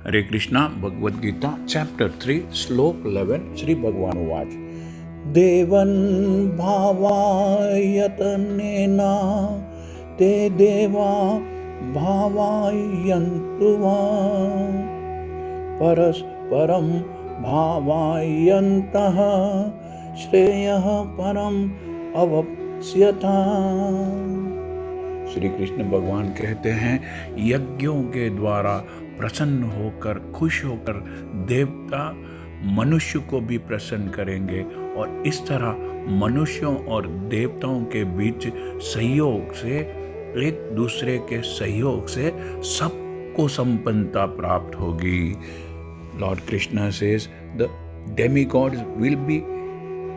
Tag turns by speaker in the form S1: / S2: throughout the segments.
S1: हरे Krishna Bhagavad Gita chapter 3 श्लोक 11 श्री भगवान उवाच देवन् भावायतनेना ते देवा भावायन्तु वा परस्परं भावायन्तः श्रेयः परम अवाप्स्यता। श्री कृष्ण भगवान कहते हैं यज्ञों के द्वारा प्रसन्न होकर खुश होकर देवता मनुष्य को भी प्रसन्न करेंगे और इस तरह मनुष्यों और देवताओं के बीच सहयोग से एक दूसरे के सहयोग से सबको संपन्नता प्राप्त होगी। Lord Krishna says the demigods will be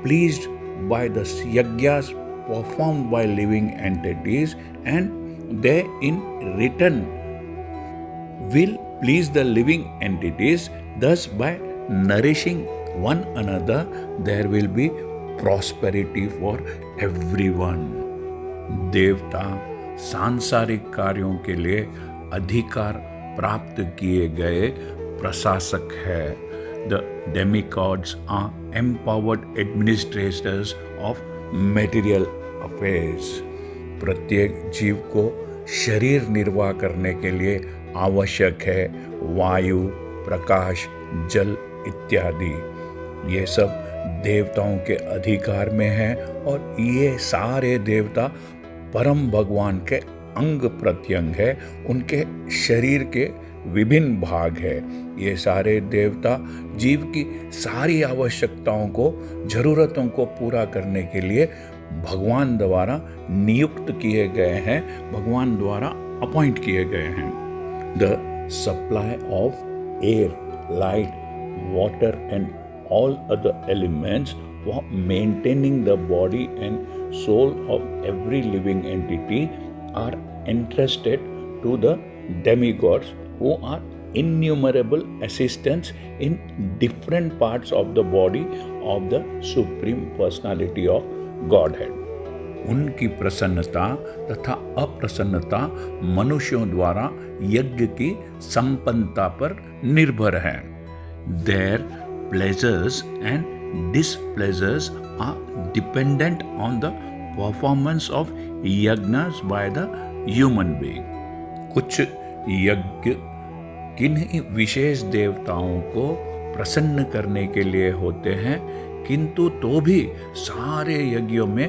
S1: pleased by the yajnas performed by living entities and they in return will please the living entities. Thus by nourishing one another there will be prosperity for everyone. देवता सांसारिक कार्यों के लिए अधिकार प्राप्त किए गए प्रशासक है। The demigods are empowered administrators of material affairs. प्रत्येक जीव को शरीर निर्वाह करने के लिए आवश्यक है वायु, प्रकाश, जल इत्यादि। ये सब देवताओं के अधिकार में है और ये सारे देवता परम भगवान के अंग प्रत्यंग है, उनके शरीर के विभिन्न भाग है। ये सारे देवता जीव की सारी आवश्यकताओं को, जरूरतों को पूरा करने के लिए भगवान द्वारा नियुक्त किए गए हैं, भगवान द्वारा अपॉइंट किए गए हैं। The supply of air, light, water and all other elements for maintaining the body and soul of every living entity are entrusted to the demigods who are innumerable assistants in different parts of the body of the Supreme Personality of Godhead. उनकी प्रसन्नता तथा अप्रसन्नता मनुष्यों द्वारा यज्ञ की संपन्नता पर निर्भर है। Their pleasures and displeasures are dependent on the performance of yajnas by the human being. कुछ यज्ञ किन्हीं विशेष देवताओं को प्रसन्न करने के लिए होते हैं, किंतु तो भी सारे यज्ञों में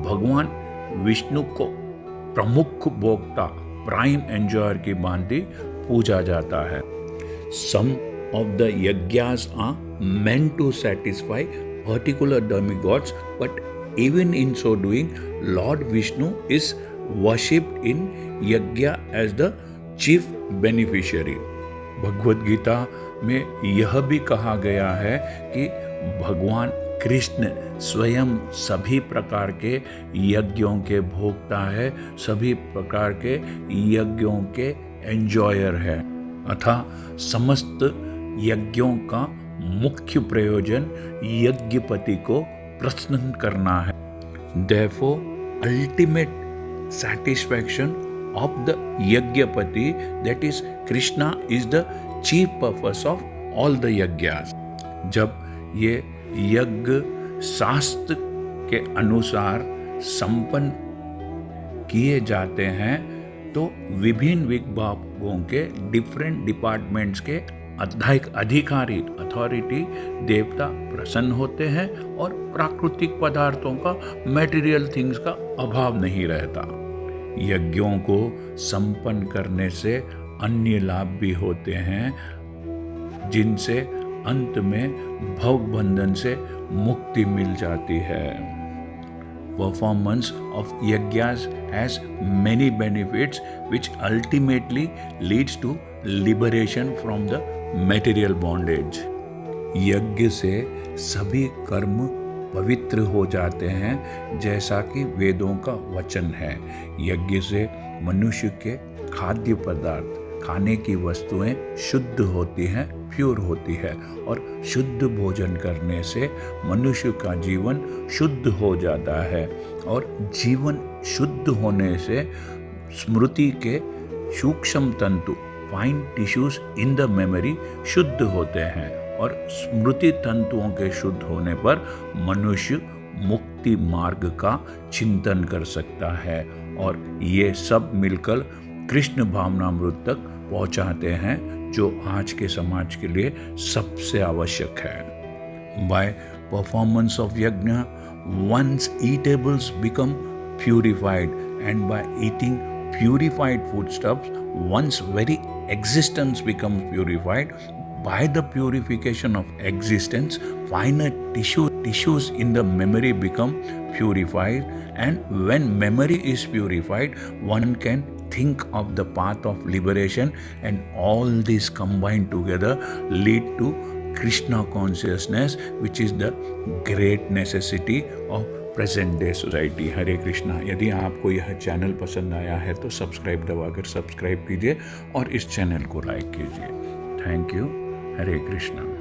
S1: भगवान विष्णु को प्रमुख भोक्ता, प्राइम एंजॉयर की भांति पूजा जाता है। Some of the yajnas are meant to satisfy particular demigods, but even in so doing Lord Vishnu is worshipped in yajna as the chief beneficiary. Bhagavad Gita में यह भी कहा गया है कि भगवान कृष्ण स्वयं सभी प्रकार के यज्ञों के भोक्ता है, सभी प्रकार के यज्ञों के एंजॉयर है। अतः समस्त यज्ञों का मुख्य प्रयोजन यज्ञपति को प्रसन्न करना है। Therefore, ultimate satisfaction of the Yajnapati, that is Krishna, is the chief purpose of all the yajnas. जब ये यज्ञ शास्त्र के अनुसार संपन्न किए जाते हैं तो विभिन्न विभागों के डिफरेंट डिपार्टमेंट्स के अधिकारी अथॉरिटी देवता प्रसन्न होते हैं और प्राकृतिक पदार्थों का, मटेरियल थिंग्स का अभाव नहीं रहता। यज्ञों को संपन्न करने से अन्य लाभ भी होते हैं, जिनसे अंत में भव बंधन से मुक्ति मिल जाती है। Performance of yajnas has many benefits which ultimately leads to liberation from the material bondage. यज्ञ से सभी कर्म पवित्र हो जाते हैं, जैसा कि वेदों का वचन है। यज्ञ से मनुष्य के खाद्य पदार्थ, खाने की वस्तुएं शुद्ध होती हैं, प्योर होती है, और शुद्ध भोजन करने से मनुष्य का जीवन शुद्ध हो जाता है, और जीवन शुद्ध होने से स्मृति के सूक्ष्म तंतु fine tissues in the memory शुद्ध होते हैं और स्मृति तंतुओं के शुद्ध होने पर मनुष्य मुक्ति मार्ग का चिंतन कर सकता है और ये सब मिलकर कृष्ण भावनामृत तक पहुंचाते हैं जो आज के समाज के लिए सबसे आवश्यक है। बाय परफॉर्मेंस ऑफ यज्ञ one's eatables become purified, and by eating purified foodstuffs one's very existence becomes purified. By the purification of existence, finer tissues in the memory become purified, and when memory is purified, one can think of the path of liberation, and all these combined together lead to Krishna consciousness, which is the great necessity of present day society. Hare Krishna. यदि आपको यह channel पसंद आया है तो subscribe दबाकर subscribe कीजिए और इस चैनल को लाइक कीजिए। Thank you. हरे कृष्णा।